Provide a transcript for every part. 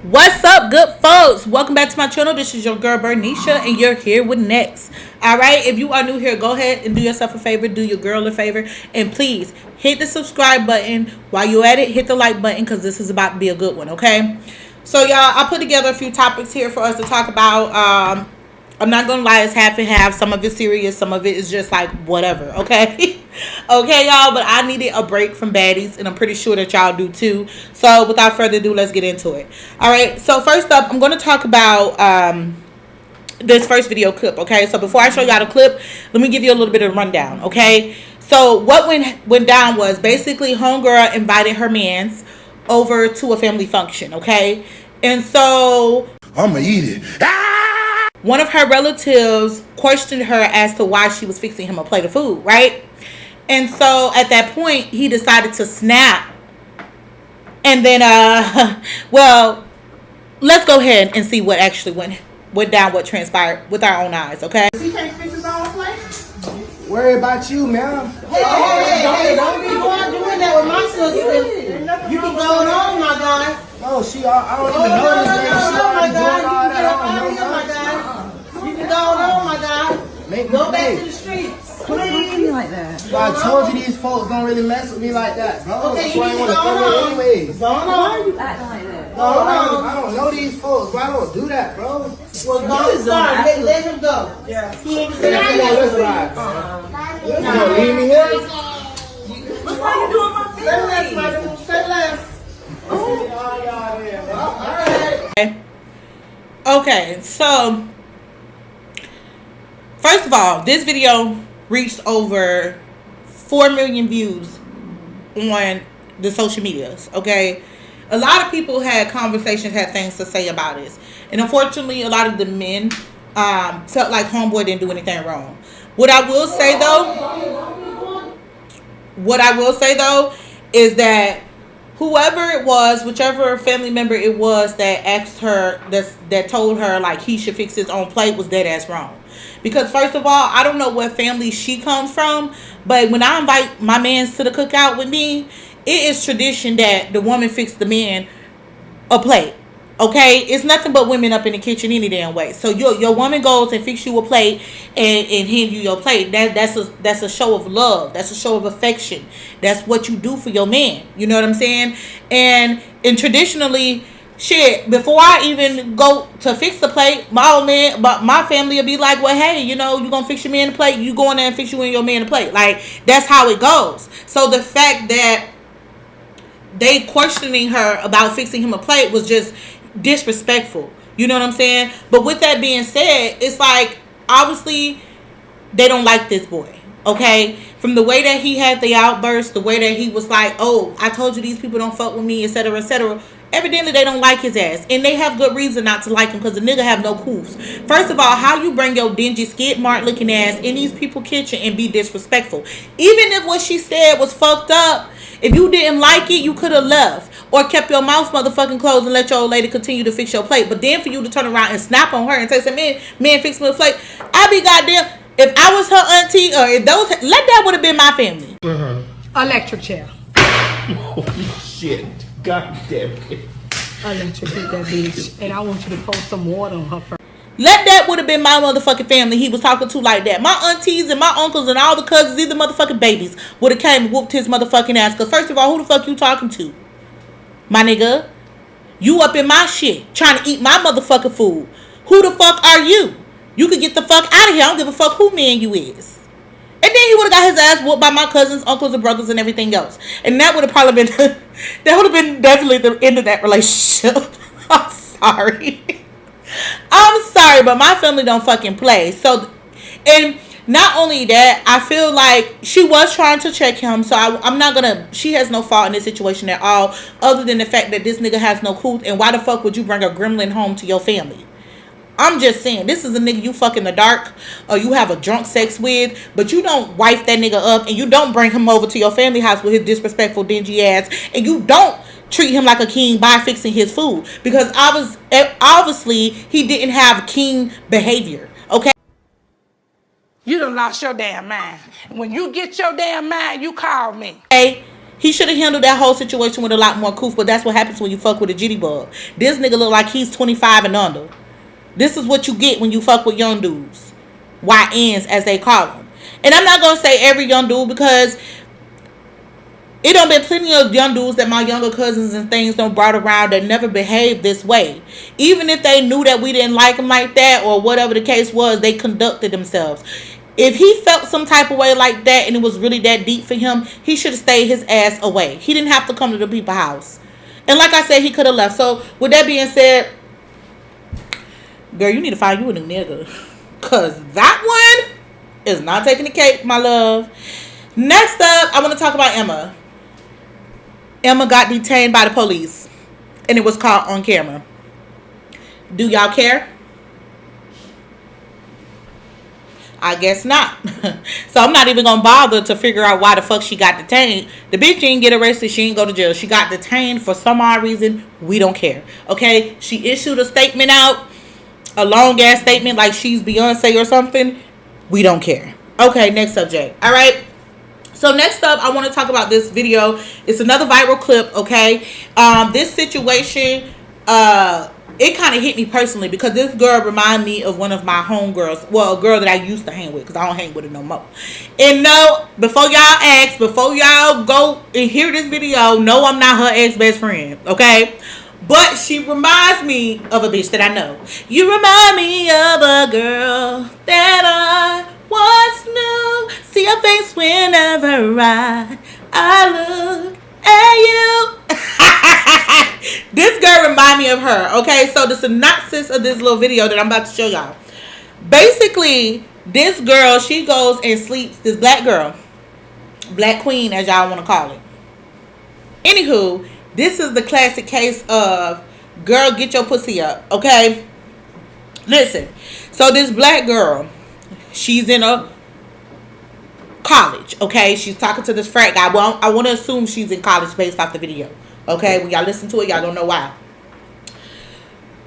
What's up, good folks? Welcome back to my channel. This is your girl Bernicia, and you're here with N.E.X.T. Alright, if you are new here, go ahead and do yourself a favor, do your girl a favor, and please hit the subscribe button. While you're at it, hit the like button because this is about to be a good one, okay? So, y'all, I put together a few topics here for us to talk about. I'm not gonna lie, it's half and half. Some of it's serious, some of it is just like whatever, okay? Okay, y'all, but I needed a break from baddies, and I'm pretty sure that y'all do too. So without further ado, let's get into it. Alright, so first up, I'm gonna talk about this first video clip, okay? So before I show y'all the clip, let me give you a little bit of a rundown, okay? So what went down was basically homegirl invited her mans over to a family function, okay? And so I'ma eat it. One of her relatives questioned her as to why she was fixing him a plate of food, right? And so at that point, he decided to snap. And then, well, let's go ahead and see what actually went down, what transpired with our own eyes, okay? He can't fix his own plate. Worry about you, man. Hey, don't be going doing that with my sister. You can go on, my guy. No, I don't even know this lady. She already doing all that. I don't know her. You can go on, my guy. Go back to the streets. Please. Like that. But I told you these folks don't really mess with me like that, bro. Okay, That's why I you want to can come go in on. anyways. Go on. Why are you acting like that? No, I don't know these folks, but I don't do that, bro. Well, go and start. Let him go. Yeah. He ain't Come on, let's ride. You gonna leave me here? Why are you doing my Say less, madam. Say less. Okay, so first of all, this video reached over 4 million views on the social medias, okay? A lot of people had conversations, had things to say about this. And unfortunately, a lot of the men felt like homeboy didn't do anything wrong. What I will say though, is that whoever it was, whichever family member it was that asked her, that told her like he should fix his own plate, was dead ass wrong. Because first of all, I don't know what family she comes from, but when I invite my mans to the cookout with me, it is tradition that the woman fix the man a plate. Okay, it's nothing but women up in the kitchen any damn way. So your woman goes and fix you a plate and hand you your plate. That's a show of love. That's a show of affection. That's what you do for your man. You know what I'm saying? And traditionally, shit, before I even go to fix the plate, my family will be like, well, hey, you know, you gonna fix your man a plate, you go in there and fix you and your man a plate. Like, that's how it goes. So the fact that they questioning her about fixing him a plate was just disrespectful. You know what I'm saying? But with that being said, it's like, obviously they don't like this boy, okay? From the way that he had the outburst, the way that he was like, oh, I told you these people don't fuck with me, etc., etc., evidently they don't like his ass, and they have good reason not to like him, because the nigga have no coos. First of all, how you bring your dingy skid mark looking ass in these people's kitchen and be disrespectful? Even if what she said was fucked up, if you didn't like it, you could have left or kept your mouth motherfucking closed and let your old lady continue to fix your plate. But then for you to turn around and snap on her and say, man, fix me a plate, I be goddamn, if I was her auntie, or if those, that would have been my family. Electric chair. Oh shit. God damn it. Electric hit that bitch. And I want you to pour some water on her first. That would have been my motherfucking family he was talking to like that. My aunties and my uncles and all the cousins, either motherfucking babies, would have came and whooped his motherfucking ass. Because first of all, who the fuck you talking to? My nigga, you up in my shit trying to eat my motherfucking food. Who the fuck are you? You could get the fuck out of here. I don't give a fuck who man you is. And then he would have got his ass whooped by my cousins, uncles, and brothers and everything else. And that would have probably been, that would have been definitely the end of that relationship. I'm sorry. I'm sorry, but my family don't fucking play. So, and not only that, I feel like she was trying to check him. So I'm not gonna, she has no fault in this situation at all, other than the fact that this nigga has no cool. And why the fuck would you bring a gremlin home to your family? I'm just saying, this is a nigga you fuck in the dark, or you have a drunk sex with, but you don't wife that nigga up, and you don't bring him over to your family house with his disrespectful, dingy ass, and you don't treat him like a king by fixing his food, because obviously he didn't have king behavior, okay? You done lost your damn mind. When you get your damn mind, you call me. Okay? He should have handled that whole situation with a lot more coof, but that's what happens when you fuck with a jitty bug. This nigga look like he's 25 and under. This is what you get when you fuck with young dudes. YNs, as they call them. And I'm not going to say every young dude, because it done been plenty of young dudes that my younger cousins and things done brought around that never behaved this way. Even if they knew that we didn't like them like that or whatever the case was, they conducted themselves. If he felt some type of way like that and it was really that deep for him, he should have stayed his ass away. He didn't have to come to the people's house. And like I said, he could have left. So with that being said, girl, you need to find you a new nigga. Because that one is not taking the cake, my love. Next up, I want to talk about Emma. Emma got detained by the police. And it was caught on camera. Do y'all care? I guess not. So I'm not even going to bother to figure out why the fuck she got detained. The bitch didn't get arrested. She didn't go to jail. She got detained for some odd reason. We don't care. Okay? She issued a statement out. A long ass statement like she's Beyonce or something. We don't care. Okay, next subject. Alright. So next up, I want to talk about this video. It's another viral clip, okay? This situation, it kind of hit me personally because this girl reminded me of one of my homegirls. Well, a girl that I used to hang with because I don't hang with her no more. And no, before y'all ask, before y'all go and hear this video, no, I'm not her ex-best friend, okay? But she reminds me of a bitch that I know. You remind me of a girl that I once knew. See your face whenever I look at you. This girl remind me of her. Okay, so the synopsis of this little video that I'm about to show y'all. Basically, this girl, she goes and sleeps, this black girl, black queen as y'all want to call it. Anywho, this is the classic case of girl, get your pussy up, okay? Listen, so this black girl, she's in a college, okay? She's talking to this frat guy. Well, I want to assume she's in college based off the video, okay? When y'all listen to it, y'all don't know why.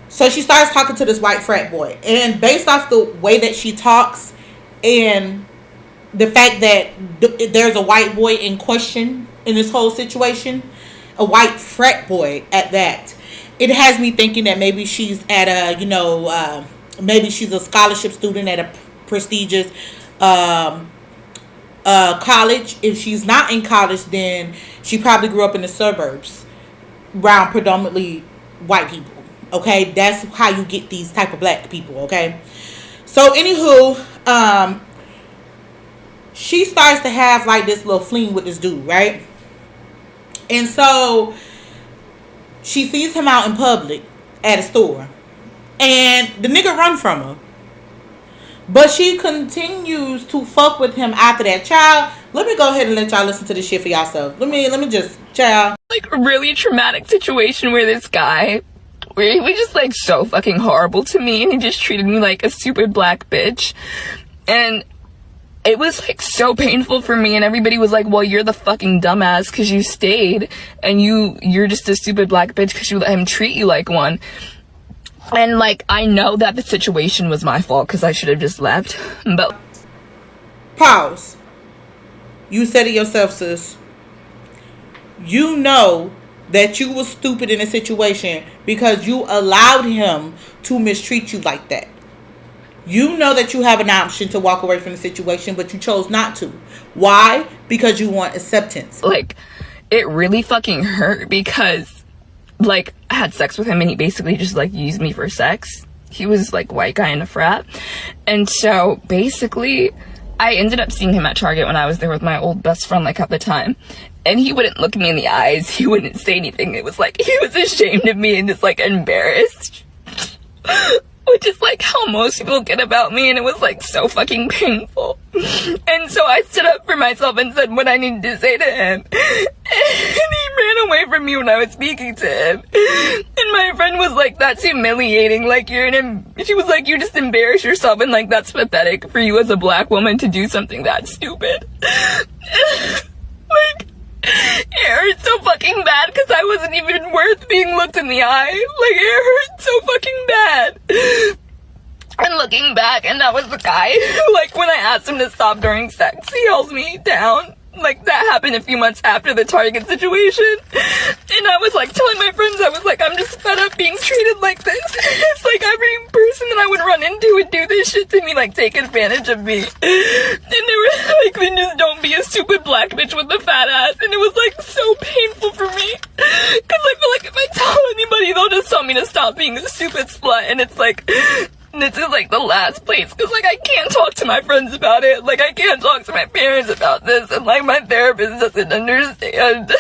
So she starts talking to this white frat boy. And based off the way that she talks and the fact that there's a white boy in question in this whole situation, a white frat boy at that, it has me thinking that maybe she's at a, maybe she's a scholarship student at a prestigious college. If she's not in college, then she probably grew up in the suburbs around predominantly white people. Okay, that's how you get these type of black people. Okay, so anywho, she starts to have like this little fling with this dude, right? And so she sees him out in public at a store, and the nigga run from her. But she continues to fuck with him after that. Child, let me go ahead and let y'all listen to this shit for yourself. Let me just, child. Like a really traumatic situation where this guy, where he was just like so fucking horrible to me, and he just treated me like a stupid black bitch. And it was like so painful for me, and everybody was like, well, you're the fucking dumbass because you stayed, and you're just a stupid black bitch because you let him treat you like one. And like, I know that the situation was my fault because I should have just left, but pause. You said it yourself, sis. You know that you was stupid in a situation because you allowed him to mistreat you like that. You know that you have an option to walk away from the situation, but you chose not to. Why? Because you want acceptance. Like, it really fucking hurt because, like, I had sex with him and he basically just, like, used me for sex. He was, like, white guy in a frat. And so, basically, I ended up seeing him at Target when I was there with my old best friend, like, at the time. And he wouldn't look me in the eyes. He wouldn't say anything. It was like, he was ashamed of me and just, like, embarrassed. Which is like how most people get about me, and it was like so fucking painful. And so I stood up for myself and said what I needed to say to him. And he ran away from me when I was speaking to him. And my friend was like, that's humiliating. Like, she was like, you just embarrass yourself, and like, that's pathetic for you as a black woman to do something that stupid. Like, it hurt so fucking bad because I wasn't even worth being looked in the eye. Like, it hurt so fucking bad. And looking back, and that was the guy who, like, when I asked him to stop during sex, he held me down Like, that happened a few months after the Target situation. And I was like telling my friends, I was like, I'm just fed up being treated like this. It's like every person that I would run into would do this shit to me, like take advantage of me. And they were like, then just don't be a stupid black bitch with a fat ass. And it was like so painful for me. Cause I feel like if I tell anybody, they'll just tell me to stop being a stupid slut. And it's like, this is like the last place, because like I can't talk to my friends about it, like I can't talk to my parents about this, and like my therapist doesn't understand.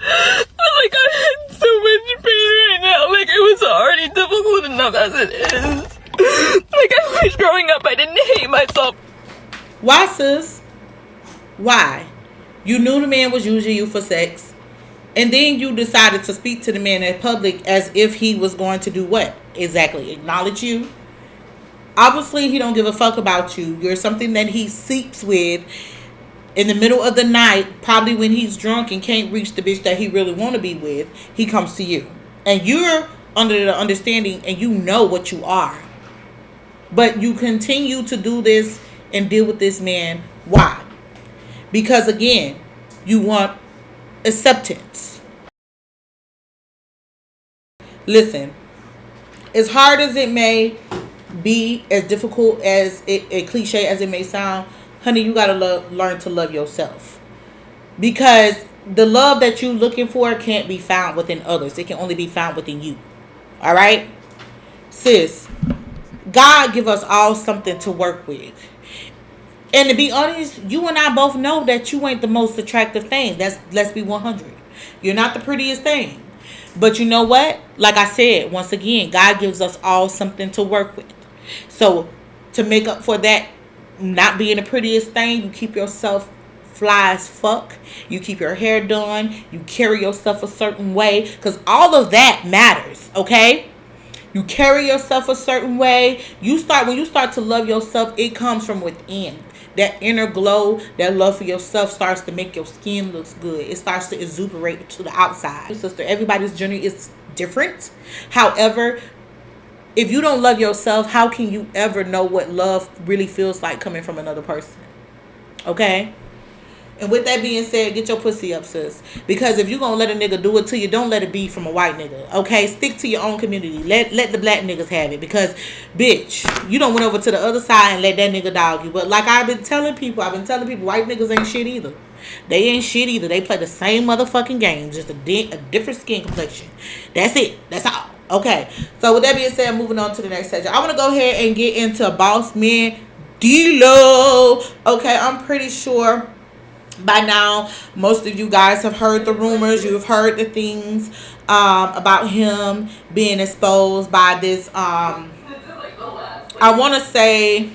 Like, I'm in so much pain right now. Like, it was already difficult enough as it is. Like, I wish growing up I didn't hate myself. Why, sis? Why? You knew the man was using you for sex, and then you decided to speak to the man in public as if he was going to do what? Exactly. Acknowledge you? Obviously, he don't give a fuck about you. You're something that he sleeps with in the middle of the night, probably when he's drunk and can't reach the bitch that he really want to be with. He comes to you. And you're under the understanding, and you know what you are. But you continue to do this and deal with this man. Why? Because, again, you want acceptance. Listen, as hard as it may be, as difficult as a cliche as it may sound, honey, you gotta learn to love yourself, because the love that you're looking for can't be found within others. It can only be found within you. All right, sis, God give us all something to work with. And to be honest, you and I both know that you ain't the most attractive thing. Let's be 100. You're not the prettiest thing. But you know what? Like I said, once again, God gives us all something to work with. So to make up for that not being the prettiest thing, you keep yourself fly as fuck. You keep your hair done. You carry yourself a certain way. Because all of that matters, okay? You carry yourself a certain way. When you start to love yourself, it comes from within. That inner glow, that love for yourself starts to make your skin look good. It starts to exuberate to the outside. Sister, everybody's journey is different. However, if you don't love yourself, how can you ever know what love really feels like coming from another person? Okay? And with that being said, get your pussy up, sis. Because if you're going to let a nigga do it to you, don't let it be from a white nigga. Okay? Stick to your own community. Let the black niggas have it. Because, bitch, you don't went over to the other side and let that nigga dog you. But like I've been telling people, white niggas ain't shit either. They ain't shit either. They play the same motherfucking game. Just a different skin complexion. That's it. That's all. Okay. So with that being said, moving on to the next section. I want to go ahead and get into Bossman D-Lo. Okay, I'm pretty sure by now most of you guys have heard the rumors. You've heard the things about him being exposed by this I want to say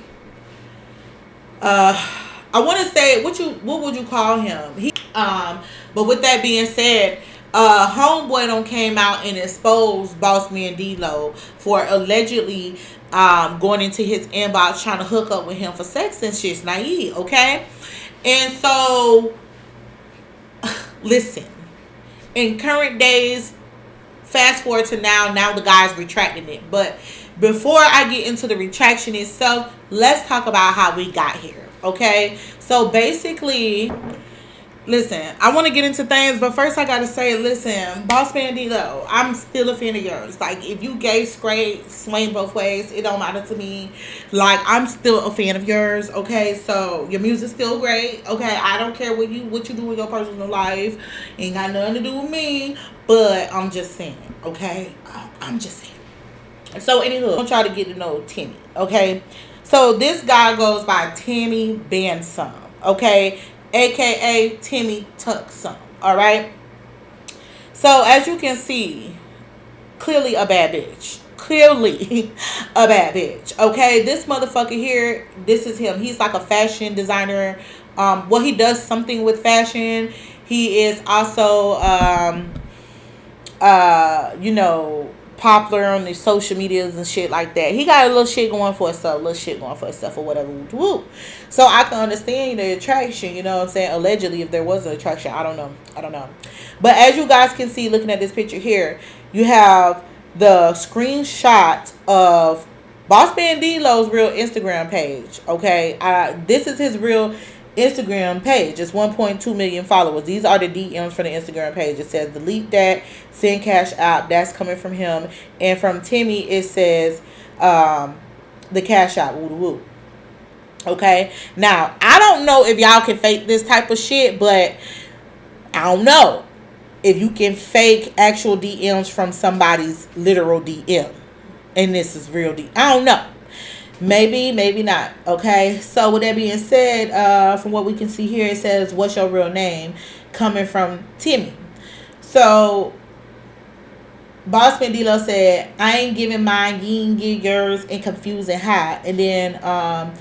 what would you call him? But with that being said, homeboy don't came out and exposed Bossman D-Lo for allegedly going into his inbox trying to hook up with him for sex and shit's naive, okay? And so, listen, in current days, fast forward to now the guy's retracting it. But before I get into the retraction itself, let's talk about how we got here, okay? So basically, listen, I want to get into things, but first I got to say, listen, Bossman D-Lo, I'm still a fan of yours. Like, if you gay, straight, swing both ways, it don't matter to me. Like, I'm still a fan of yours, okay? So, your music's still great, okay? I don't care what you do in your personal life. Ain't got nothing to do with me, but I'm just saying, okay? I'm just saying. So, anywho, I want y'all to get to know Timmy, okay? So, this guy goes by Timmy Bandsome, okay? AKA Timmy Tucksome. Alright. So as you can see, clearly a bad bitch. Clearly a bad bitch. Okay. This motherfucker here, this is him. He's like a fashion designer. Well, he does something with fashion. He is also popular on the social medias and shit like that. He got a little shit going for himself, or whatever. Woo. So I can understand the attraction, you know what I'm saying? Allegedly, if there was an attraction, I don't know. But as you guys can see, looking at this picture here, you have the screenshot of Bossman D-Lo's real Instagram page. Okay, this is his real Instagram page. It's 1.2 million followers. These are the DMs from the Instagram page. It says delete that, send cash out. That's coming from him. And from Timmy, it says the cash out. Woo woo. Okay. Now, I don't know if y'all can fake this type of shit, but I don't know if you can fake actual DMs from somebody's literal DM. And this is real DM. I don't know. Maybe, maybe not. Okay. So with that being said, from what we can see here, it says, what's your real name? Coming from Timmy. So Bossman D-Lo said, I ain't giving mine, you ain't give yours, and confusing high. And then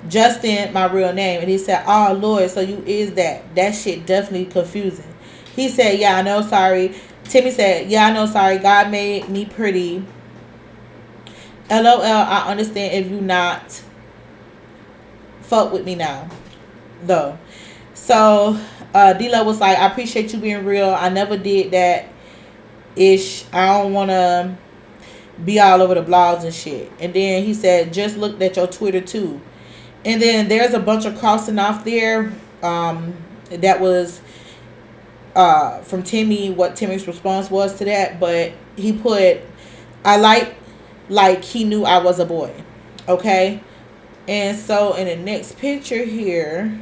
Justin, my real name. And he said, oh Lord, so you is that. That shit definitely confusing. He said, yeah, I know, sorry. Timmy said, yeah, I know, sorry. God made me pretty. LOL, I understand if you not fuck with me now, though. So, D-Lo was like, I appreciate you being real. I never did that ish. I don't want to be all over the blogs and shit. And then he said, just looked at your Twitter too. And then there's a bunch of crossing off there. That was from Timmy, what Timmy's response was to that. But he put, I like he knew I was a boy. Okay. And so in the next picture here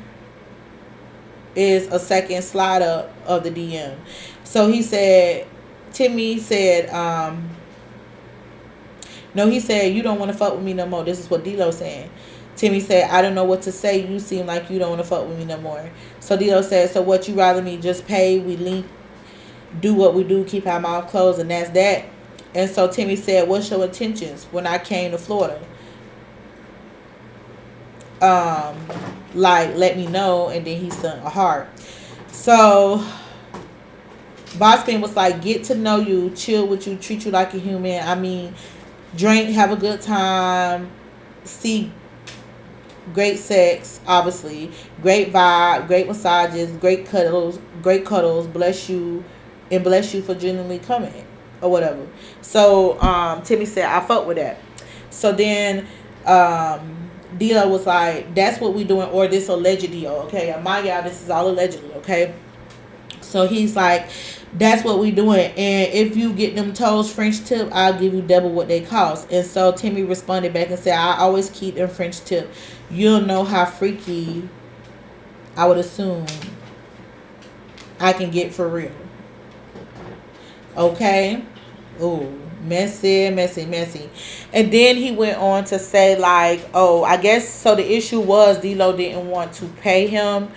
is a second slide up of the DM. So he said, Timmy said, no, he said, you don't want to fuck with me no more. This is what D-Lo saying. Timmy said, I don't know what to say. You seem like you don't want to fuck with me no more. So D-Lo said, so what, you rather me just pay, we link, do what we do, keep our mouth closed, and that's that. And so Timmy said, what's your intentions when I came to Florida? Like, let me know. And then he sent a heart. So Bossman was like, get to know you, chill with you, treat you like a human. I mean, drink, have a good time, see great sex, obviously, great vibe, great massages, great cuddles, bless you, and bless you for genuinely coming. Or whatever. So Timmy said, I fuck with that. So then D-Lo was like, that's what we doing, or this alleged deal. Okay, mind y'all, this is all allegedly. Okay. So he's like, that's what we doing, and if you get them toes French tip, I'll give you double what they cost. And so Timmy responded back and said, I always keep them French tip. You'll know how freaky I would assume I can get for real. Okay. Oh, messy. And then he went on to say, like, oh, I guess so the issue was D-Lo didn't want to pay him,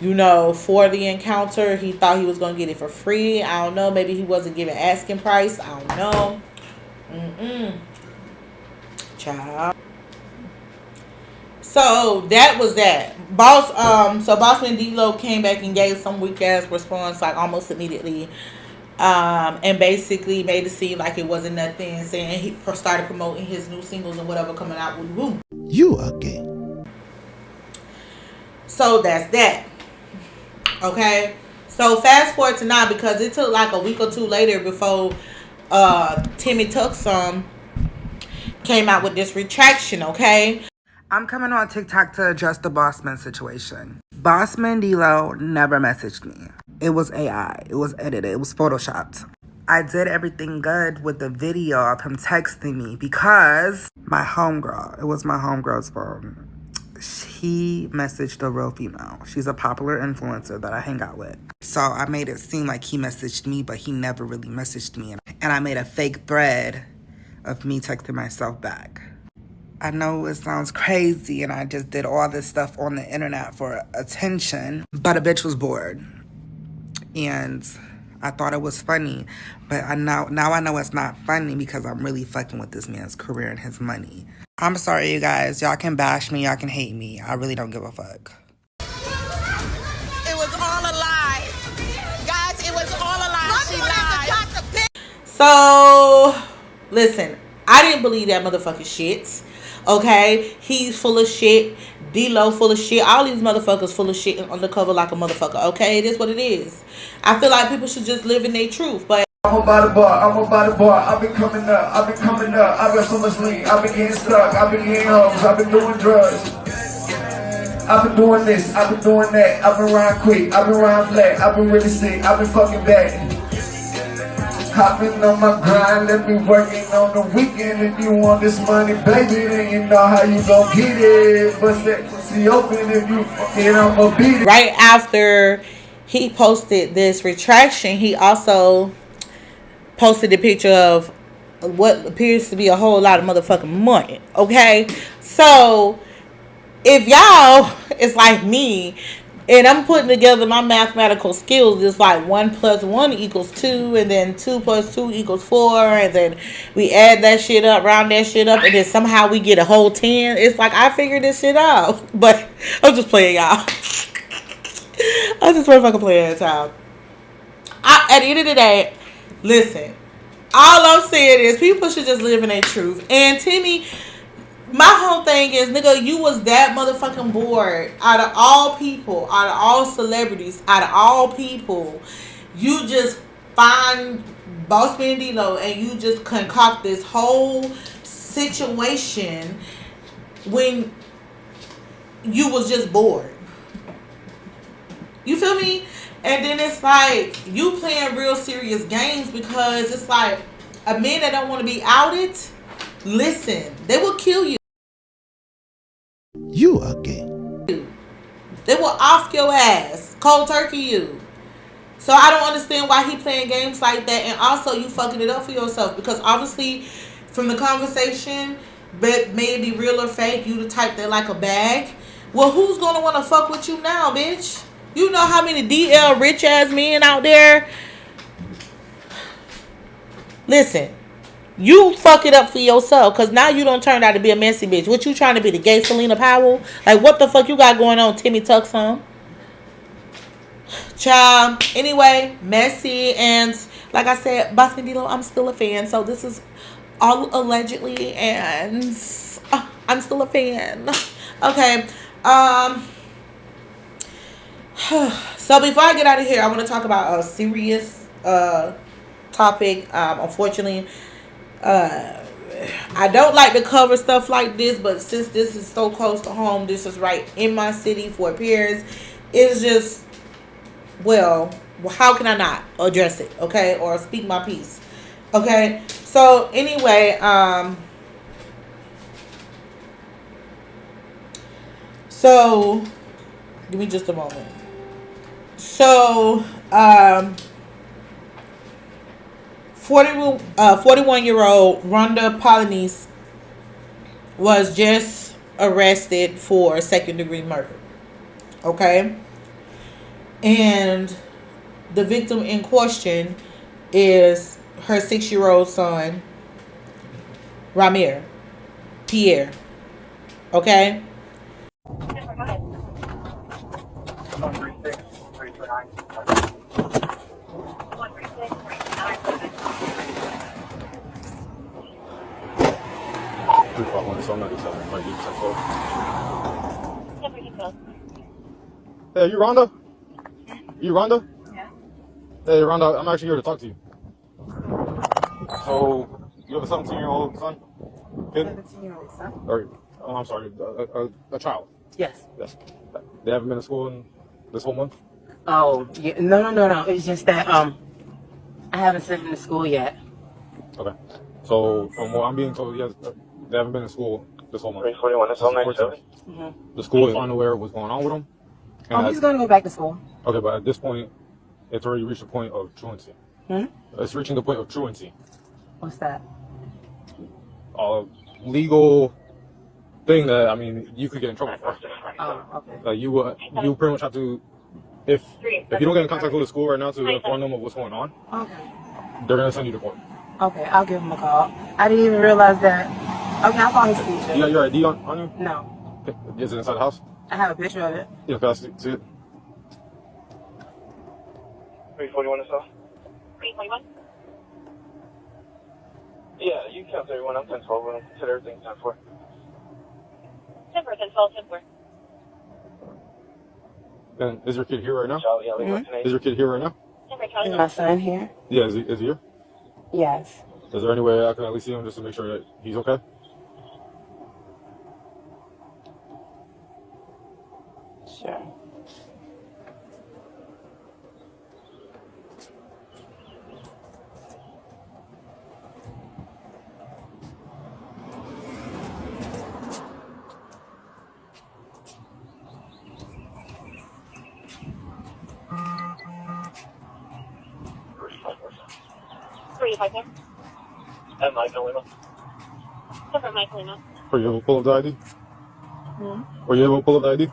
you know, for the encounter. He thought he was going to get it for free. I don't know. Maybe he wasn't giving asking price. I don't know. Child. So that was that. So Bossman D-Lo came back and gave some weak ass response, like almost immediately. And basically made it seem like it wasn't nothing, saying he started promoting his new singles and whatever coming out with Boom. You are gay. So that's that. Okay. So fast forward to now, because it took like a week or two later before Timmy Tucksome came out with this retraction. Okay. I'm coming on TikTok to address the Bossman situation. Bossman D-Lo never messaged me. It was AI. It was edited. It was photoshopped. I did everything good with the video of him texting me because my homegirl, it was my homegirl's phone. He messaged a real female. She's a popular influencer that I hang out with. So I made it seem like he messaged me, but he never really messaged me. And I made a fake thread of me texting myself back. I know it sounds crazy and I just did all this stuff on the internet for attention, but a bitch was bored. And I thought it was funny, but now I know it's not funny because I'm really fucking with this man's career and his money. I'm sorry, you guys. Y'all can bash me, y'all can hate me. I really don't give a fuck. It was all a lie. Guys, it was all a lie. She lied. So, listen, I didn't believe that motherfucking shit. Okay? He's full of shit. D-Lo full of shit. All these motherfuckers full of shit and undercover like a motherfucker. Okay? It is what it is. I feel like people should just live in their truth. But I'm about the bar, I've been coming up, I've got so much lean, I've been getting stuck, I've been getting hoes, I've been doing drugs. I've been doing this, I've been doing that. I've been riding quick, I've been riding flat. I've been really sick, I've been fucking bad. Hopping on my grind, let me working on the weekend. If you want this money, baby, then you know how you gon' get it. Bust that pussy open if you fucking, I'ma beat it. Right after he posted this retraction, he also posted a picture of what appears to be a whole lot of motherfucking money. Okay? So, if y'all is like me, and I'm putting together my mathematical skills, it's like 1 + 1 = 2, and then 2 + 2 = 4, and then we add that shit up, round that shit up, and then somehow we get a whole 10. It's like, I figured this shit out. But I'm just playing, y'all. I'm just motherfucking playing, y'all. At the end of the day, listen, all I'm saying is people should just live in their truth. And Timmy, my whole thing is, nigga, you was that motherfucking bored. Out of all people, out of all celebrities, out of all people, you just find Bossman D-Lo and you just concoct this whole situation when you was just bored. You feel me? And then it's like you playing real serious games, because it's like a man that don't want to be outed, listen, they will kill you. You are gay. They will off your ass. Cold turkey you. So I don't understand why he playing games like that. And also you fucking it up for yourself. Because obviously from the conversation, but maybe real or fake, you the type that like a bag. Well, who's going to want to fuck with you now, bitch? You know how many DL rich ass men out there? Listen. You fuck it up for yourself, because now you don't turn out to be a messy bitch. What you trying to be, the gay Selena Powell? Like, what the fuck you got going on, Timmy Tuxum? Child. Anyway, messy. And like I said, Bossman D-Lo, I'm still a fan. So this is all allegedly. And I'm still a fan. Okay. So before I get out of here, I want to talk about a serious topic. Unfortunately, I don't like to cover stuff like this, but since this is so close to home, this is right in my city for appearance. It's just, well, how can I not address it, okay, or speak my piece, okay? So anyway, so give me just a moment. So 41-year-old Rhonda Polynice was just arrested for second-degree murder. Okay? And the victim in question is her 6-year-old son, Pierre. Okay? Hey, you Rhonda? You Rhonda? Yeah. Hey, Rhonda, I'm actually here to talk to you. So, you have a 17-year-old son? Kid? 17-year-old son? Or, oh, I'm sorry, a child? Yes. Yes. They haven't been to school in this whole month? Oh, yeah. No. It's just that, I haven't sent him to school yet. Okay. So, from what I'm being told, yes, they haven't been to school this whole month. 341, that's all night, The school is unaware of what's going on with him. He's going to go back to school. Okay, but at this point, it's already reached the point of truancy. It's reaching the point of truancy. What's that? Legal thing that, I mean, you could get in trouble for. Oh, okay. You pretty much have to, if you don't get in contact with the school right now to inform them of what's going on, they're going to send you to court. Okay, I'll give him a call. I didn't even realize that. Okay, I'll call his teacher. You got your ID on you? No. Is it inside the house? I have a picture of it. Yeah, can I see it? 341 or so? 341? Yeah, you count everyone. I'm 1012. I don't consider everything 10-4. 10-4, 10-12, 10-4. And is your kid here right now? Mm-hmm. Is your kid here right now? Is my son here? Yeah, is he here? Yes. Is there any way I can at least see him just to make sure that he's okay? Were you able to pull up the ID? Were you able to pull up the ID?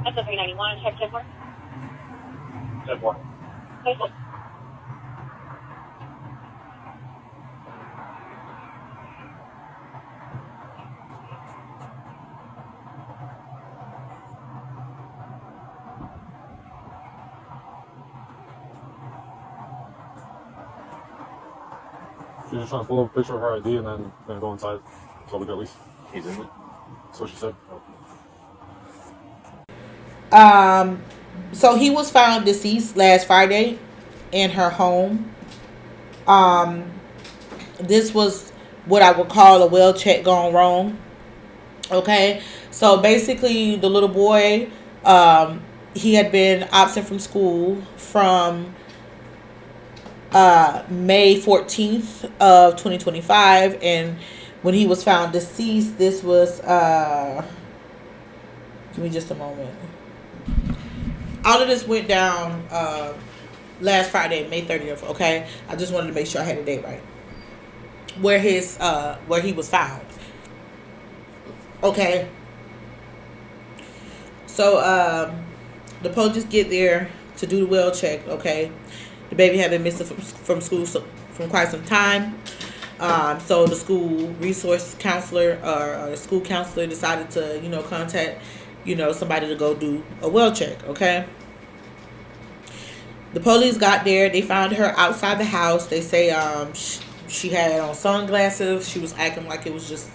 That's a 391. Check 10 4. 10 4. She's just trying to pull up a picture of her ID and then go inside. So we can at least. He's in it. That's what she said. So he was found deceased last Friday in her home. This was what I would call a well check gone wrong. Okay, so basically the little boy, he had been absent from school from May 14th of 2025, and when he was found deceased, this was give me just a moment. All of this went down last Friday, May 30th. Okay, I just wanted to make sure I had the date right. Where he was found. Okay. So the police get there to do the well check. Okay, the baby had been missing from school from quite some time. So the school resource counselor or the school counselor decided to contact somebody to go do a well check. Okay. The police got there. They found her outside the house. They say she had on sunglasses. She was acting like it was just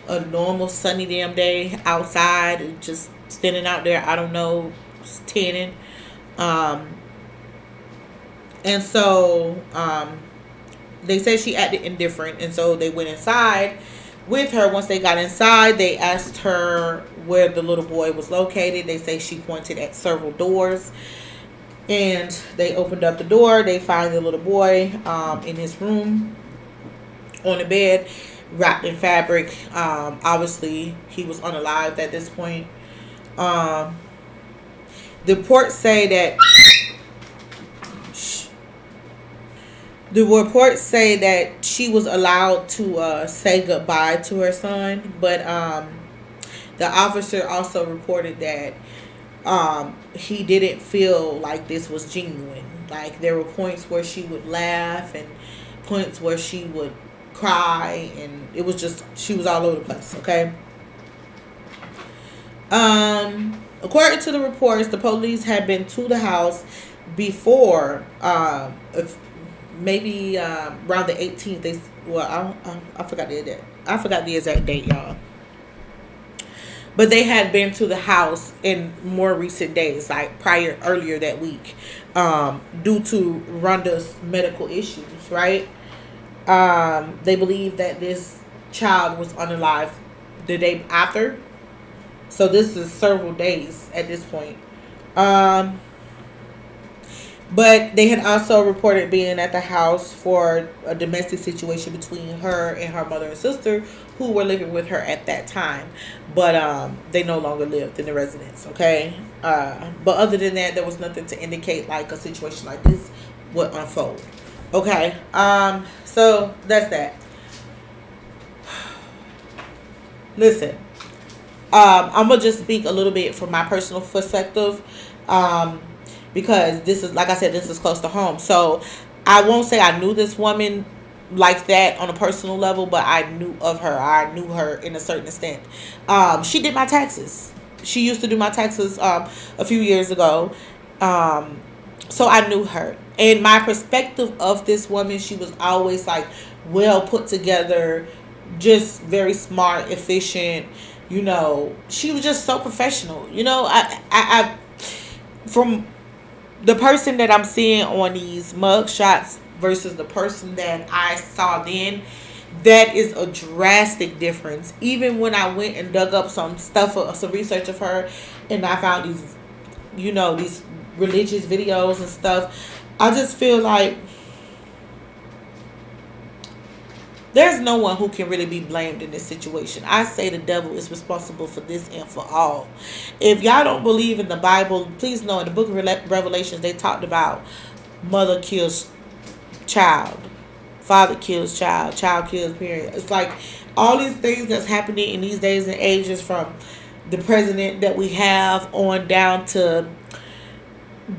a normal sunny damn day outside, and just standing out there. I don't know, tanning. And so they said she acted indifferent, and so they went inside with her. Once they got inside, they asked her where the little boy was located. They say she pointed at several doors. And they opened up the door. They find the little boy in his room on the bed, wrapped in fabric. Obviously, he was unalived at this point. The reports say that she was allowed to say goodbye to her son, but the officer also reported that he didn't feel like this was genuine. Like, there were points where she would laugh and points where she would cry, and it was just, she was all over the place. Okay. According to the reports, the police had been to the house before maybe around the 18th. I forgot the exact date, y'all. But they had been to the house in more recent days, like earlier that week, due to Rhonda's medical issues, right? They believe that this child was unalive the day after. So this is several days at this point. But they had also reported being at the house for a domestic situation between her and her mother and sister, who were living with her at that time. But they no longer lived in the residence, okay? But other than that, there was nothing to indicate like a situation like this would unfold. Okay, so that's that. Listen, I'm going to just speak a little bit from my personal perspective. Because this is, like I said, this is close to home. So I won't say I knew this woman like that on a personal level, but I knew of her. I knew her in a certain extent. She did my taxes. She used to do my taxes a few years ago. So I knew her. And my perspective of this woman, she was always like well put together, just very smart, efficient. She was just so professional. I from the person that I'm seeing on these mug shots versus the person that I saw then, that is a drastic difference. Even when I went and dug up some research of her, and I found these religious videos and stuff, I just feel like there's no one who can really be blamed in this situation. I say the devil is responsible for this and for all. If y'all don't believe in the Bible, please know in the book of Revelations, they talked about mother kills child, father kills child, child kills parent. It's like all these things that's happening in these days and ages, from the president that we have on down to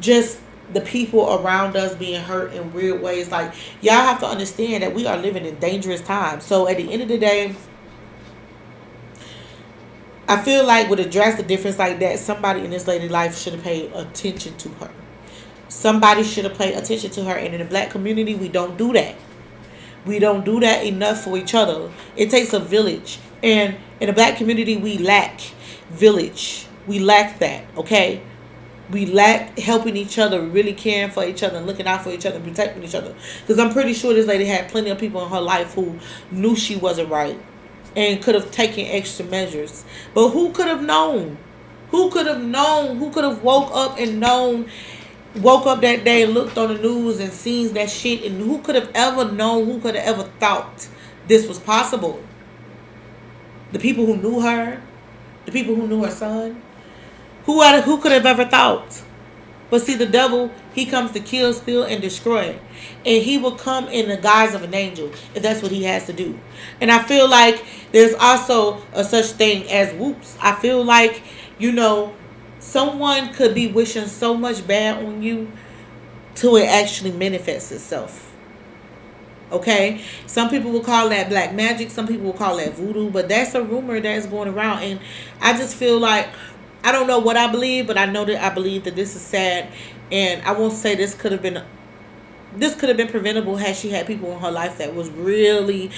just the people around us being hurt in weird ways. Like, y'all have to understand that we are living in dangerous times. So at the end of the day, I feel like with a drastic difference like that, somebody in this lady's life should have paid attention to her. Somebody should have paid attention to her. And in the black community, we don't do that. We don't do that enough for each other. It takes a village. And in the black community, we lack village. We lack that, okay? We lack helping each other, really caring for each other, and looking out for each other, and protecting each other. Because I'm pretty sure this lady had plenty of people in her life who knew she wasn't right and could have taken extra measures. But who could have known? Who could have known? Who could have woke up and known? Woke up that day and looked on the news and seen that shit. And who could have ever known? Who could have ever thought this was possible? The people who knew her, the people who knew her son. Who could have ever thought? But see, the devil, he comes to kill, steal, and destroy. And he will come in the guise of an angel if that's what he has to do. And I feel like there's also a such thing as whoops. I feel like, someone could be wishing so much bad on you till it actually manifests itself. Okay? Some people will call that black magic. Some people will call that voodoo. But that's a rumor that's going around. And I just feel like, I don't know what I believe, but I know that I believe that this is sad. And I won't say this could have been preventable had she had people in her life that was really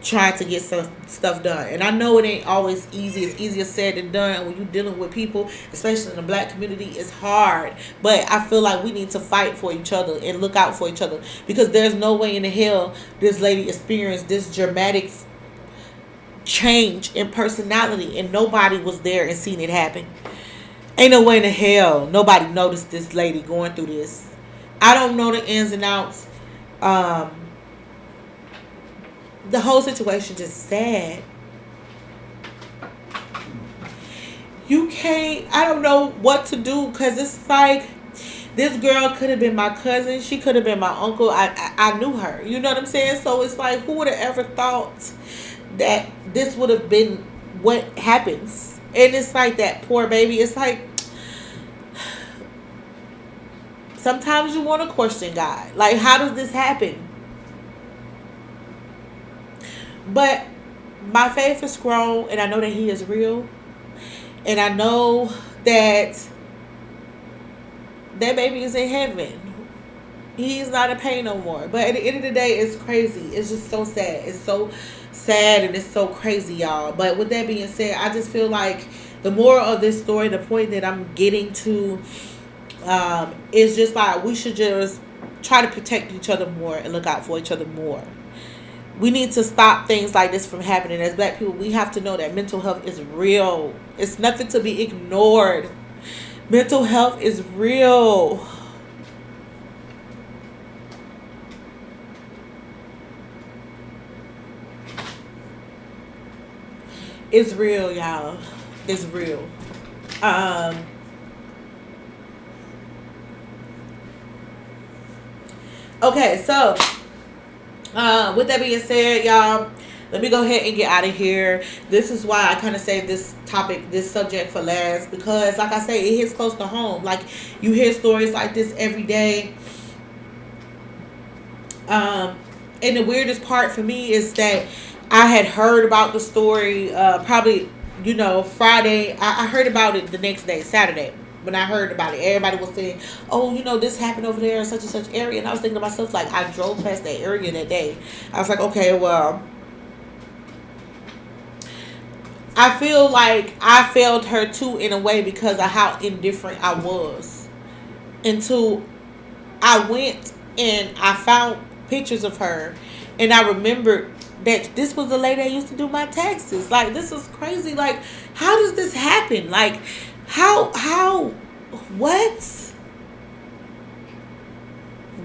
trying to get some stuff done. And I know it ain't always easy. It's easier said than done. When you're dealing with people, especially in the black community, it's hard. But I feel like we need to fight for each other and look out for each other. Because there's no way in the hell this lady experienced this dramatic change in personality and nobody was there and seen it happen. Ain't no way in the hell nobody noticed this lady going through this. I don't know the ins and outs. The whole situation just sad. I don't know what to do, because it's like this girl could have been my cousin. She could have been my uncle. I knew her. You know what I'm saying? So it's like, who would have ever thought that this would have been what happens? And it's like that poor baby. It's like sometimes you want to question God. Like, how does this happen? But my faith is grown, and I know that he is real. And I know that baby is in heaven. He's not in pain no more. But at the end of the day, it's crazy. It's just so sad. It's so sad and it's so crazy, y'all. But with that being said, I just feel like the moral of this story, the point that I'm getting to, is just like we should just try to protect each other more and look out for each other more. We need to stop things like this from happening. As black people, we have to know that mental health is real. It's nothing to be ignored. Mental health is real. It's real, y'all. It's real. Okay, so with that being said, y'all, let me go ahead and get out of here. This is why I kind of saved this topic, this subject for last, because like I say, it hits close to home. Like, you hear stories like this every day. And the weirdest part for me is that I had heard about the story probably, Friday. I heard about it the next day, Saturday. When I heard about it, everybody was saying, oh, this happened over there in such and such area. And I was thinking to myself, like, I drove past that area that day. I was like, okay, well, I feel like I failed her too in a way because of how indifferent I was. Until I went and I found pictures of her. And I remembered that this was the lady that used to do my taxes. Like, this is crazy. Like, how does this happen? Like, what?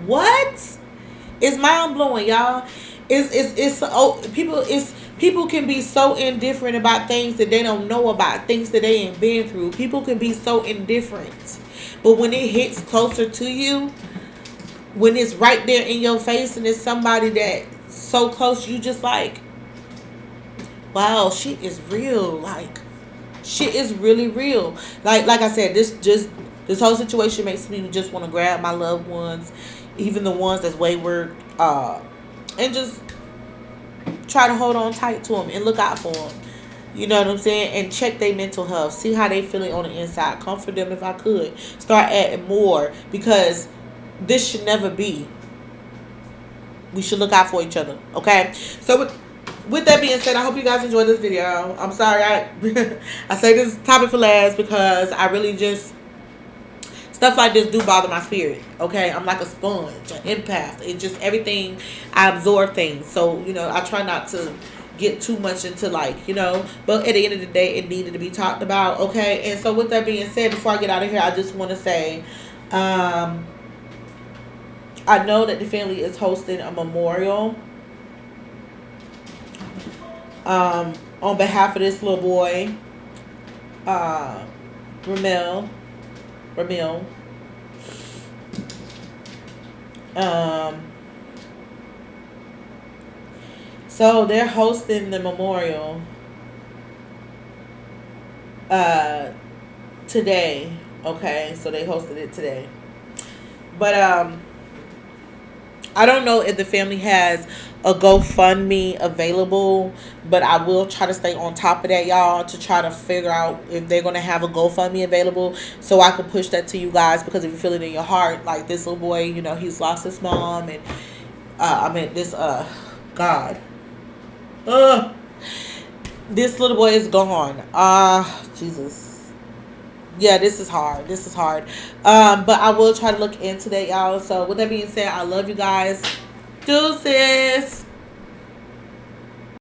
What? It's mind blowing, y'all. It's people can be so indifferent about things that they don't know about, things that they ain't been through. People can be so indifferent, but when it hits closer to you, when it's right there in your face, and it's somebody that so close, you just like, wow, shit is real. Like, shit is really real. Like I said, this whole situation makes me just want to grab my loved ones, even the ones that's wayward, and just try to hold on tight to them and look out for them. You know what I'm saying? And check their mental health. See how they feeling on the inside. Comfort them if I could. Start adding more, because this should never be. We should look out for each other. Okay? So with that being said, I hope you guys enjoyed this video. I'm sorry I say this topic for last, because I really just, stuff like this do bother my spirit. Okay? I'm like a sponge, an empath. It just, everything, I absorb things. So, you know, I try not to get too much into, like, you know, but at the end of the day, it needed to be talked about. Okay? And so with that being said, before I get out of here, I just want to say, I know that the family is hosting a memorial on behalf of this little boy, Ramil. So they're hosting the memorial today. Okay, so they hosted it today. But I don't know if the family has a GoFundMe available, but I will try to stay on top of that, y'all, to try to figure out if they're going to have a GoFundMe available, so I can push that to you guys. Because if you feel it in your heart, like this little boy, you know, he's lost his mom, and this little boy is gone. Jesus. Yeah, this is hard. But I will try to look into that, y'all. So with that being said, I love you guys. Deuces.